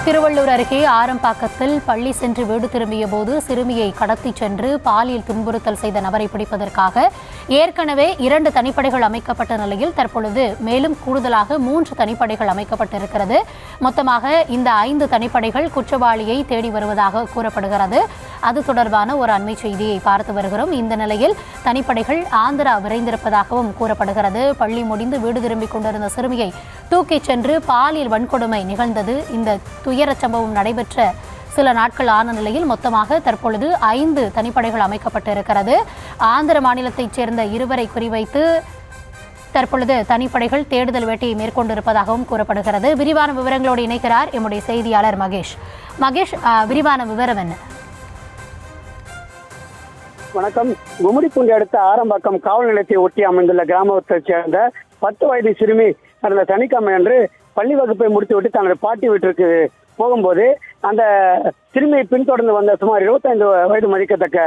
திருவள்ளூர் அருகே ஆரம்பாக்கத்தில் பள்ளி சென்று வீடு திரும்பிய போது சிறுமியை கடத்திச் சென்று பாலியல் துன்புறுத்தல் செய்த நபரை பிடிப்பதற்காக ஏற்கனவே 2 தனிப்படைகள் அமைக்கப்பட்ட நிலையில் தற்பொழுது மேலும் கூடுதலாக 3 தனிப்படைகள் அமைக்கப்பட்டிருக்கிறது. மொத்தமாக இந்த 5 தனிப்படைகள் குற்றவாளியை தேடி வருவதாக கூறப்படுகிறது. அது தொடர்பான ஒரு அண்மை செய்தியை பார்த்து வருகிறோம். இந்த நிலையில் தனிப்படைகள் ஆந்திரா விரைந்திருப்பதாகவும் கூறப்படுகிறது. பள்ளி முடிந்து வீடு திரும்பிக் கொண்டிருந்த சிறுமியை தூக்கிச் சென்று பாலியல் வன்கொடுமை நிகழ்ந்தது. இந்த துயரச் சம்பவம் நடைபெற்ற சில நாட்கள் ஆன நிலையில் மொத்தமாக தற்பொழுது 5 தனிப்படைகள் அமைக்கப்பட்டிருக்கிறது. ஆந்திர மாநிலத்தைச் சேர்ந்த 2 குறிவைத்து தற்பொழுது தனிப்படைகள் தேடுதல் வேட்டையை மேற்கொண்டிருப்பதாகவும் கூறப்படுகிறது. விரிவான விவரங்களோடு இணைக்கிறார் எம்முடைய செய்தியாளர் மகேஷ். விரிவான விவரம் என்ன? வணக்கம். கும்மிடிப்பூண்டி அடுத்த ஆரம்பாக்கம் காவல் நிலையத்தை ஒட்டி அமைந்துள்ள கிராமத்தைச் சேர்ந்த 10 வயது சிறுமி கடந்த சனிக்கிழமை அன்று பள்ளி வகுப்பை முடித்துவிட்டு தனது பாட்டி வீட்டிற்கு போகும்போது அந்த சிறுமியை பின்தொடர்ந்து வந்த சுமார் 25 வயது மதிக்கத்தக்க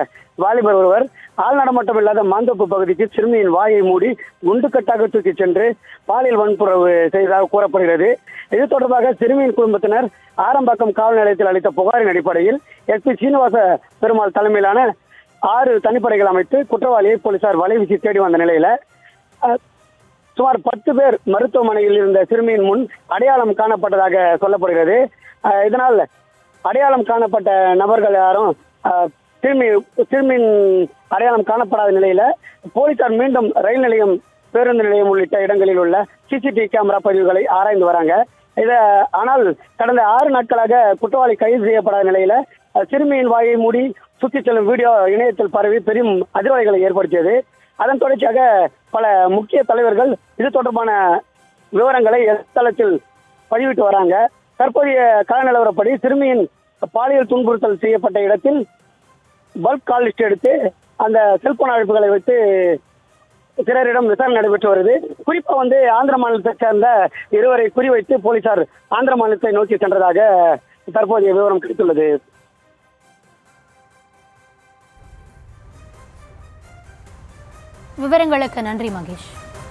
வாலிபர் ஒருவர் ஆள் நடமாட்டம் இல்லாத மாந்தோப்பு பகுதிக்கு சிறுமியின் வாயை மூடி குண்டுக்கட்டாக தூக்கி சென்று பாலியல் வன்புணர்வு செய்ததாக கூறப்படுகிறது. இது தொடர்பாக சிறுமியின் குடும்பத்தினர் ஆரம்பாக்கம் காவல் நிலையத்தில் அளித்த புகாரின் அடிப்படையில் எஸ்பி சீனிவாச பெருமாள் தலைமையிலான 6 தனிப்படைகள் அமைத்து குற்றவாளியை போலீசார் வலைவீசி தேடி வந்த நிலையில சுமார் 10 பேர் மருத்துவமனையில் இருந்த சிறுமியின் முன் அடையாளம் காணப்பட்டதாக சொல்லப்படுகிறது. இதனால் அடையாளம் காணப்பட்ட நபர்கள் யாரும் சிறுமியின் அடையாளம் காணப்படாத நிலையில போலீசார் மீண்டும் ரயில் நிலையம், பேருந்து நிலையம் உள்ளிட்ட இடங்களில் உள்ள சிசிடிவி கேமரா பதிவுகளை ஆராய்ந்து வராங்க. ஆனால் கடந்த 6 நாட்களாக குற்றவாளி கைது செய்யப்படாத நிலையில சிறுமியின் வாயை மூடி சுற்றிச் செல்லும் வீடியோ இணையத்தில் பரவி பெரும் அதிர்வலைகளை ஏற்படுத்தியது. அதன் தொடர்ச்சியாக பல முக்கிய தலைவர்கள் இது தொடர்பான விவரங்களை தளத்தில் பதிவிட்டு வராங்க. தற்போதைய கள நிலவரப்படி சிறுமியின் பாலியல் துன்புறுத்தல் செய்யப்பட்ட இடத்தில் பல்க் கால் லிஸ்ட் எடுத்து அந்த செல்போன் அழைப்புகளை வைத்து சிலரிடம் விசாரணை நடைபெற்று வருது. குறிப்பா ஆந்திர மாநிலத்தை சேர்ந்த 2 குறிவைத்து போலீசார் ஆந்திர மாநிலத்தை நோக்கி சென்றதாக தற்போதைய விவரம் கிடைத்துள்ளது. விவரங்களுக்கு நன்றி மகேஷ்.